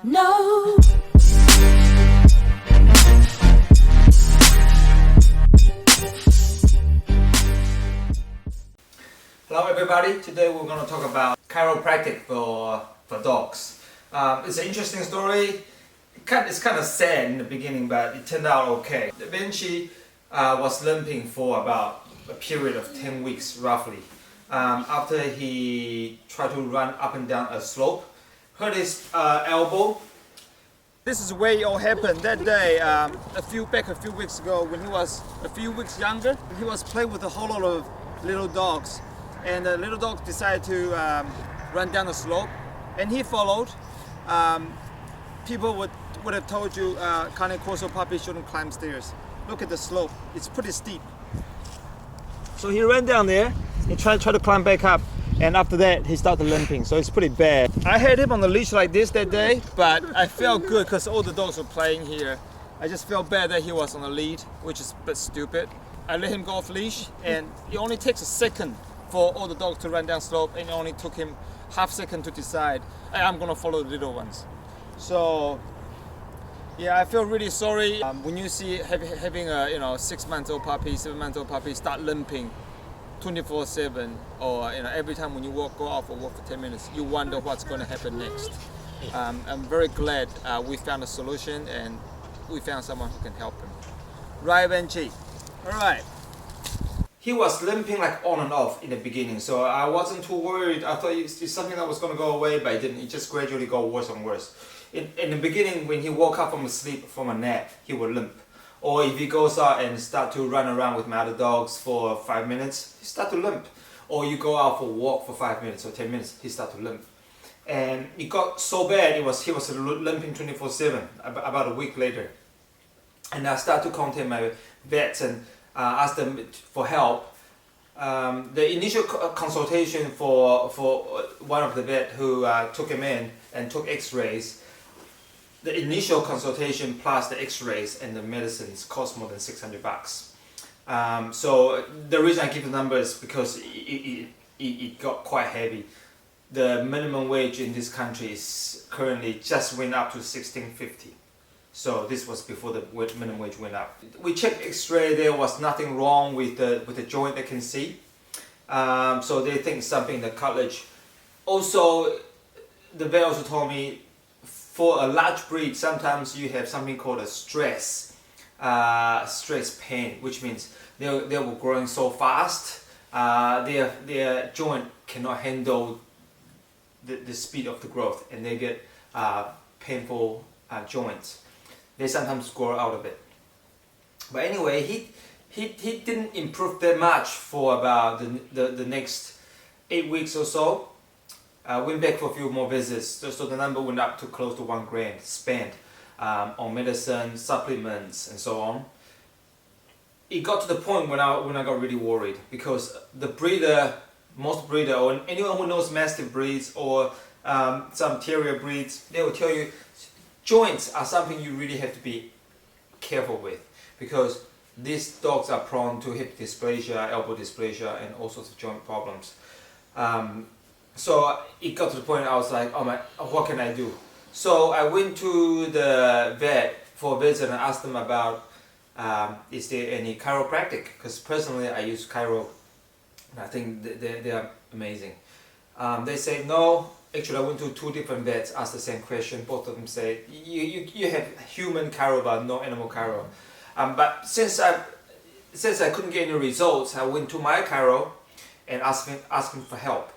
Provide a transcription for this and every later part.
No. Hello everybody, today we're going to talk about chiropractic for dogs. It's an interesting story. It's kind of sad in the beginning, but it turned out okay. Vinci was limping for about a period of 10 weeks roughly. After he tried to run up and down a slope, hurt his elbow. This is where it all happened. That day, a few weeks ago, when he was a few weeks younger, he was playing with a whole lot of little dogs. And the little dog decided to run down the slope, and he followed. People would have told you Corso puppies shouldn't climb stairs. Look at the slope; it's pretty steep. So he ran down there and tried to climb back up, and after that he started limping. So it's pretty bad. I had him on the leash like this that day, but I felt good because all the dogs were playing here. I just felt bad that he was on the lead, which is a bit stupid. I let him go off leash, and it only takes a second for all the dogs to run down slope, and it only took him half second to decide, hey, I'm gonna follow the little ones. So yeah, I feel really sorry when you see having a 6-month-old puppy, 7-month-old puppy start limping 24/7, or every time when you go out for a walk for 10 minutes, you wonder what's going to happen next. I'm very glad we found a solution, and we found someone who can help him. Right, Benji? All right. He was limping like on and off in the beginning, so I wasn't too worried. I thought it's something that was going to go away, but it didn't. It just gradually got worse and worse. In the beginning, when he woke up from a nap, he would limp. Or if he goes out and start to run around with my other dogs for 5 minutes, he start to limp. Or you go out for a walk for 5 minutes or 10 minutes, he start to limp. And it got so bad, he was limping 24/7 about a week later. And I started to contact my vets and ask them for help. The initial consultation for one of the vet who took him in and took x-rays, the initial consultation plus the x-rays and the medicines cost more than $600. So the reason I give the number is because it got quite heavy. The minimum wage in this country is currently just went up to $16.50. So this was before the minimum wage went up. We checked x-ray, there was nothing wrong with the joint they can see. So they think something in the cartilage. Also, the vet also told me for a large breed, sometimes you have something called a stress pain, which means they were growing so fast, their joint cannot handle the speed of the growth, and they get painful joints. They sometimes grow out of it. But anyway, he didn't improve that much for about the next 8 weeks or so. Went back for a few more visits, so the number went up to close to $1,000 spent on medicine, supplements, and so on. It got to the point when I got really worried, because most breeder, or anyone who knows mastiff breeds or some terrier breeds, they will tell you joints are something you really have to be careful with, because these dogs are prone to hip dysplasia, elbow dysplasia, and all sorts of joint problems. So it got to the point I was like, oh my, what can I do? So I went to the vet for a visit and asked them about is there any chiropractic? Because personally I use chiro, and I think they are amazing. They said no. Actually, I went to 2 different vets, asked the same question. Both of them said you have human chiro but no animal chiro. But since I couldn't get any results, I went to my chiro and asked him for help.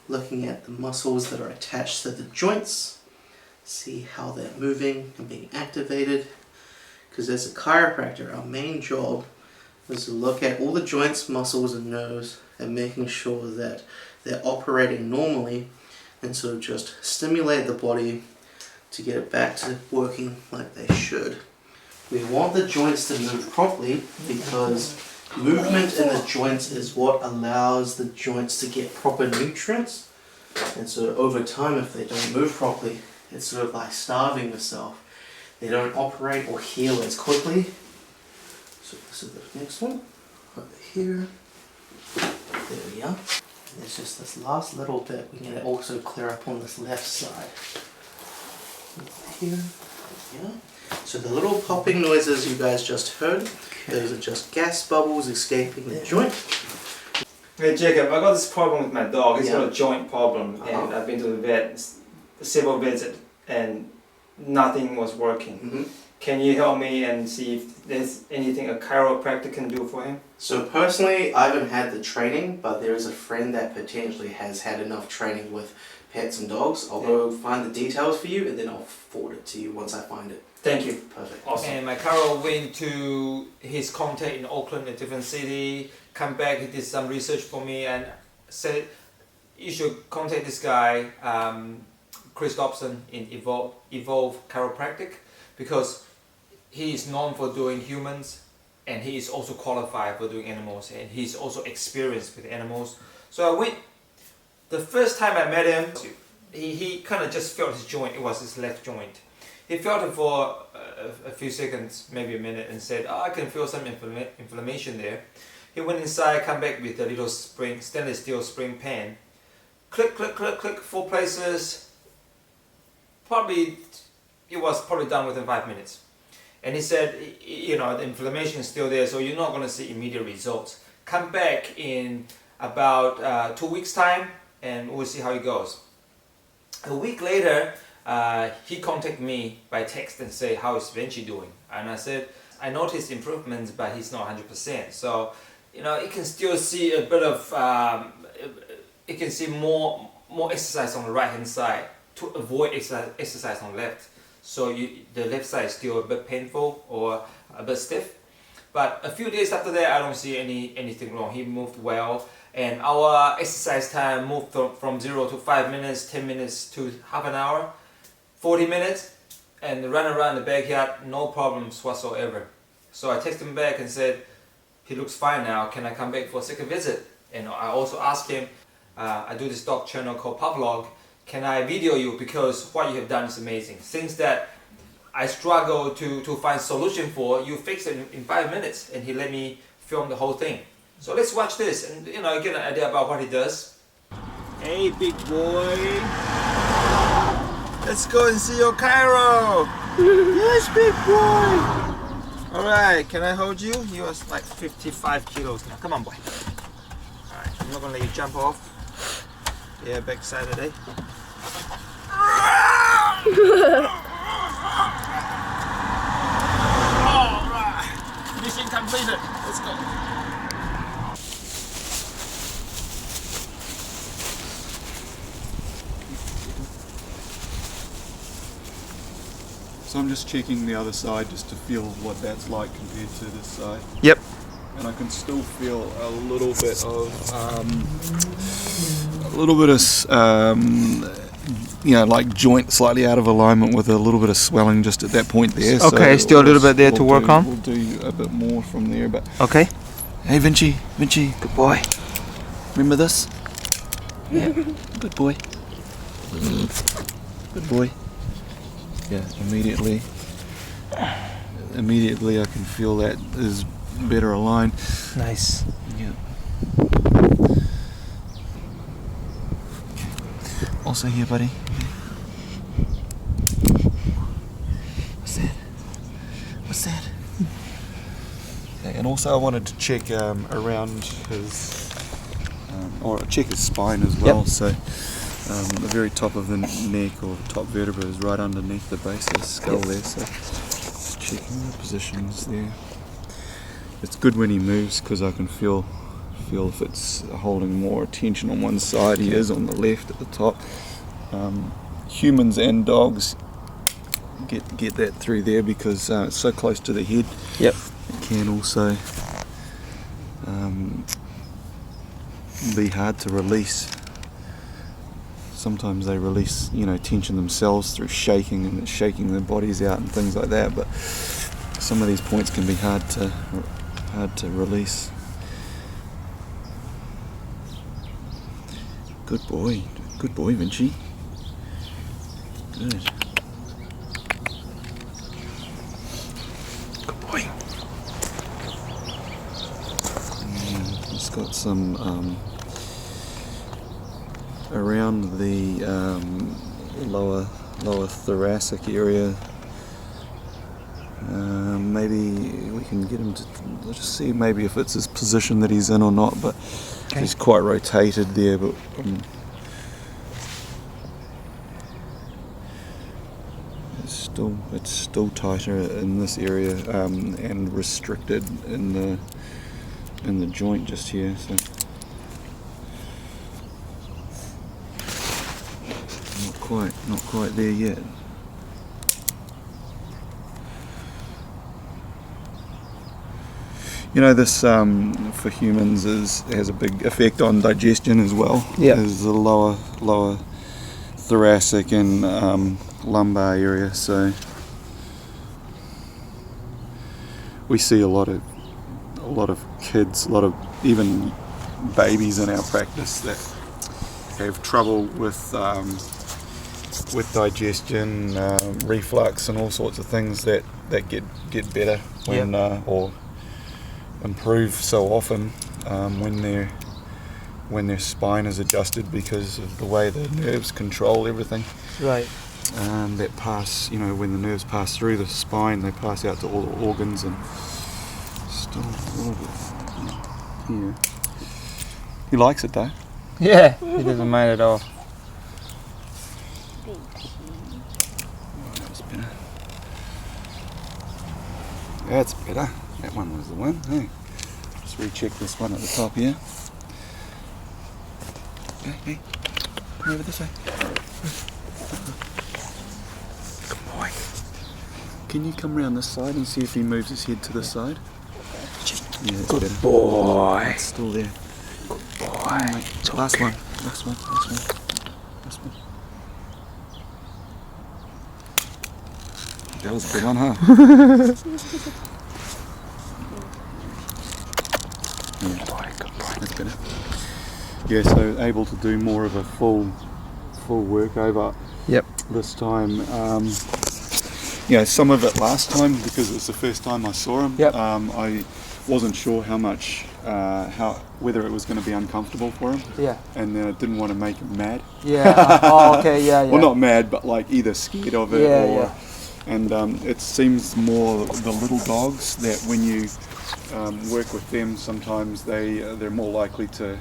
Looking at the muscles that are attached to the joints, see how they're moving and being activated. Because as a chiropractor, our main job is to look at all the joints, muscles, and nerves, and making sure that they're operating normally, and so just stimulate the body to get it back to working like they should. We want the joints to move properly, because movement in the joints is what allows the joints to get proper nutrients. And so over time, if they don't move properly, it's sort of like starving yourself. They don't operate or heal as quickly. So this is the next one, over here. There we are. There's just this last little bit. We can also clear up on this left side. Here, yeah. So the little popping noises you guys just heard, those are just gas bubbles escaping the joint. Hey Jacob, I got this problem with my dog. He's Yeah. got a joint problem, and I've been to the vet, several visits, and nothing was working. Can you help me and see if there's anything a chiropractor can do for him? So personally, I haven't had the training, but there is a friend that potentially has had enough training with pets and dogs. I'll go find the details for you, and then I'll forward it to you once I find it. Thank you. Perfect. Awesome. And my chiro went to his contact in Auckland, a different city, come back, he did some research for me and said, you should contact this guy, Chris Dobson in Evolve Chiropractic, because he is known for doing humans and he is also qualified for doing animals, and he's also experienced with animals. So I went, the first time I met him, he kind of just felt his joint, it was his left joint. He felt it for a few seconds, maybe a minute, and said, oh, I can feel some inflammation there. He went inside, come back with a little spring, stainless steel spring pan. Click, click, click, click, 4 places. It was probably done within 5 minutes. And he said, you know, the inflammation is still there, so you're not going to see immediate results. Come back in about 2 weeks' time, and we'll see how it goes. A week later, he contacted me by text and say, how is Vinci doing? And I said, I noticed improvements, but he's not 100%. So, you know, you can still see a bit of, you can see more exercise on the right hand side to avoid exercise on the left. So the left side is still a bit painful or a bit stiff. But a few days after that, I don't see anything wrong. He moved well, and our exercise time moved from 0 to 5 minutes, 10 minutes to half an hour, 40 minutes, and run around the backyard, no problems whatsoever. So I texted him back and said, he looks fine now, can I come back for a second visit? And I also asked him, I do this dog channel called Pavlog, can I video you, because what you have done is amazing. Things that I struggle to find solution for, you fix it in 5 minutes, and he let me film the whole thing. So let's watch this and, you know, get an idea about what he does. Hey big boy, let's go and see your chiro. Yes, big boy. Alright, can I hold you? You are like 55 kilos now. Come on, boy. Alright, I'm not gonna let you jump off. Yeah, back side today. Alright, mission completed. Let's go. So I'm just checking the other side just to feel what that's like compared to this side. Yep. And I can still feel a little bit of you know, like joint slightly out of alignment with a little bit of swelling just at that point there. Okay, so still a little bit there to work on. We'll do a bit more from there, but Okay. hey Vinci, good boy. Remember this? Yeah, good boy. Good boy. Yeah, immediately I can feel that is better aligned. Nice. Yeah. Also here, buddy. What's that? Okay, and also I wanted to check around his, or check his spine as well. Yep. So the very top of the neck or top vertebra is right underneath the base of the skull there. So just checking the positions there. It's good when he moves because I can feel if it's holding more attention on one side. He is on the left at the top. Humans and dogs get that through there because it's so close to the head. Yep. It can also be hard to release. Sometimes they release, you know, tension themselves through shaking and shaking their bodies out and things like that. But some of these points can be hard to release. Good boy, Vinci. Good. Good boy. He's got some around the lower thoracic area. Maybe we can get him to, let's just see maybe if it's his position that he's in or not, but he's quite rotated there, but it's still tighter in this area, and restricted in the joint just here. So not quite there yet. You know, this for humans has a big effect on digestion as well. Yeah. There's the lower thoracic and lumbar area. So we see a lot of kids, a lot of even babies in our practice that have trouble with digestion, reflux, and all sorts of things that get better when or improve so often when their spine is adjusted because of the way the nerves control everything. Right. That pass, when the nerves pass through the spine, they pass out to all the organs, and still a little bit here. He likes it though. Yeah, he doesn't mind at all. That's better. That's better. That one was the one. Hey, just recheck this one at the top here. Hey, come over this way. Good boy. Can you come round this side and see if he moves his head to the side? Yeah, that's Good better. boy. It's still there. Good boy. Last one. That was a good one, huh? Good boy. That's better. Yeah, so able to do more of a full workover. Yep. This time. Some of it last time because it was the first time I saw him. Yep. I wasn't sure whether it was going to be uncomfortable for him. Yeah. And then I didn't want to make him mad. Yeah. Oh, okay. Yeah. Well, not mad, but like either scared of it or. Yeah. And it seems more the little dogs that when you work with them, sometimes they're more likely to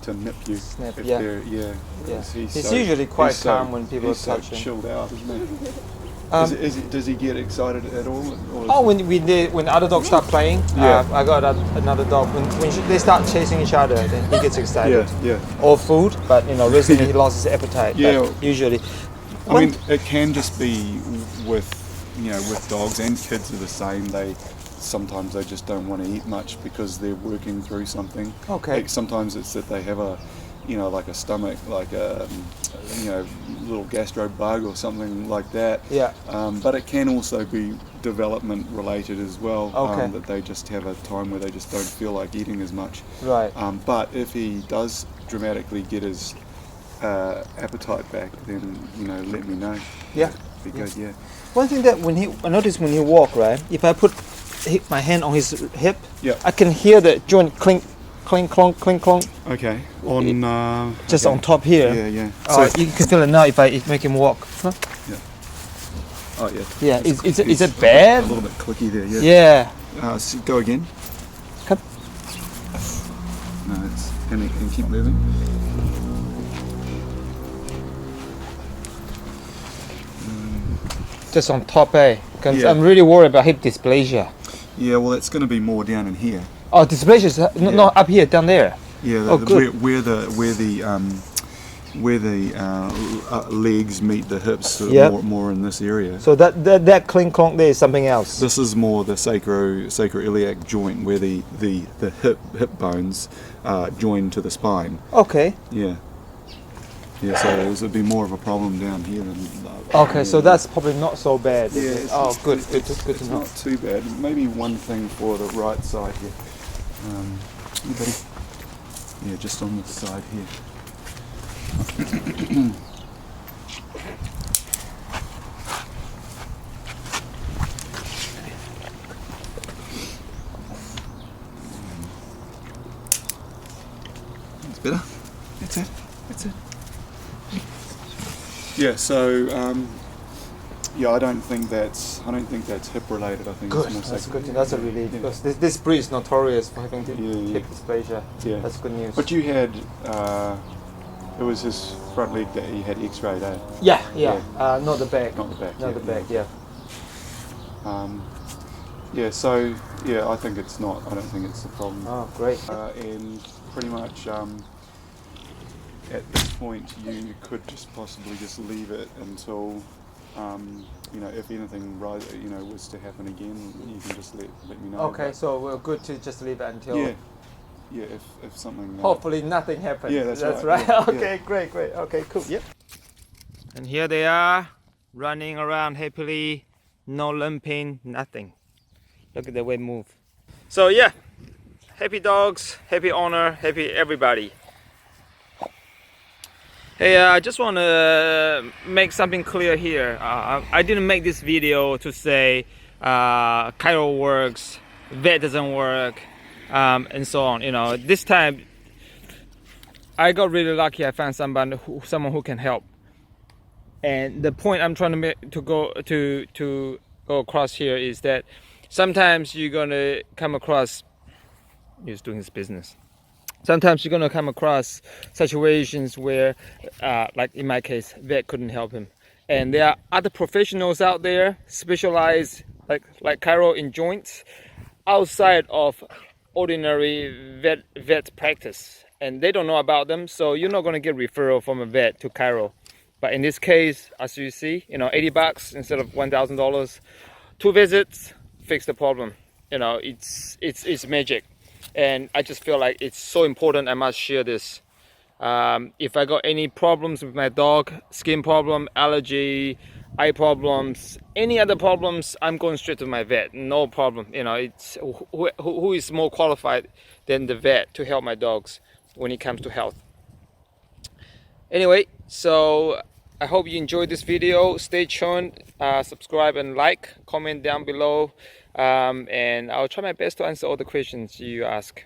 nip you. Snap, if yeah. they're, yeah. Yeah. He's Usually quite he's calm when people he's touch so him. chilled out, isn't he? Does he get excited at all? Or is Oh, when other dogs start playing, Yeah. I got another dog. When they start chasing each other, then he gets excited. Yeah. Or food, but recently he lost his appetite. Yeah. But usually. I mean, it can just be with dogs, and kids are the same. Sometimes they just don't want to eat much because they're working through something. Okay. Like sometimes it's that they have like a stomach, like a little gastro bug or something like that. Yeah. But it can also be development related as well. Okay. That they just have a time where they just don't feel like eating as much. Right. But if he does dramatically get his appetite back, then let me know. Yeah. Be good. Yeah. One thing that I notice when he walk, right? If I put my hand on his hip, Yeah. I can hear the joint clink, clink, clonk, clink, clonk. Okay. On Just okay. on top here. Yeah. Oh, you can feel it now if I make him walk. Huh? Oh yeah. Yeah. Is It's it bad? A little bit clicky there. Yeah. Yeah. Go again. Come. No, and keep moving. Just on top, eh? 'Cause Yeah. I'm really worried about hip dysplasia. Yeah. Well, it's going to be more down in here. Oh, dysplasia is not up here, down there. Yeah. Good. Where the legs meet the hips, so Yep. more in this area. So that clink clonk there is something else. This is more the sacroiliac joint, where the hip bones join to the spine. Okay. Yeah. Yeah, so this would be more of a problem down here than. Okay, so that's probably not so bad. Yeah. Is it? It's, Oh, good. It's, Good to it's know. not too bad. Maybe one thing for the right side here. You buddy? Yeah, just on this side here. That's better. That's it. Yeah, so yeah, I don't think that's hip related. I think Good. it's more That's sacral. good. That's a relief Yeah. because this breed is notorious for having Yeah. hip dysplasia. Yeah. That's good news. But you had it was his front leg that he had X-rayed, eh? Yeah. Not the back. Not the back. Not the back. Yeah. Yeah. So yeah, I think it's not. I don't think it's the problem. Oh, great. And pretty much at this point, you could just possibly just leave it until. You know, if anything was to happen again, you can just let me know. Okay, so we're good to just leave it until. Yeah, if something. Hopefully nothing happens. Yeah, that's right. Yeah, Okay, great. Okay, cool. Yep. And here they are, running around happily, no limping, nothing. Look at the way they move. So yeah, happy dogs, happy owner, happy everybody. Hey, I just want to make something clear here. I didn't make this video to say chiro works, vet doesn't work, and so on. You know, this time I got really lucky. I found someone who can help. And the point I'm trying to go across here is that sometimes you're gonna come across. He's doing his business. Sometimes you're gonna come across situations where, like in my case, vet couldn't help him, and there are other professionals out there specialized like chiro in joints, outside of ordinary vet practice, and they don't know about them, so you're not gonna get referral from a vet to chiro. But in this case, as you see, you know, $80 instead of $1,000, 2 visits, fix the problem. You know, it's magic. And I just feel like it's so important I must share this. If I got any problems with my dog, skin problem, allergy, eye problems, any other problems, I'm going straight to my vet, no problem. You know, it's who is more qualified than the vet to help my dogs when it comes to health. Anyway, so I hope you enjoyed this video. Stay tuned, subscribe and like, comment down below. And I'll try my best to answer all the questions you ask.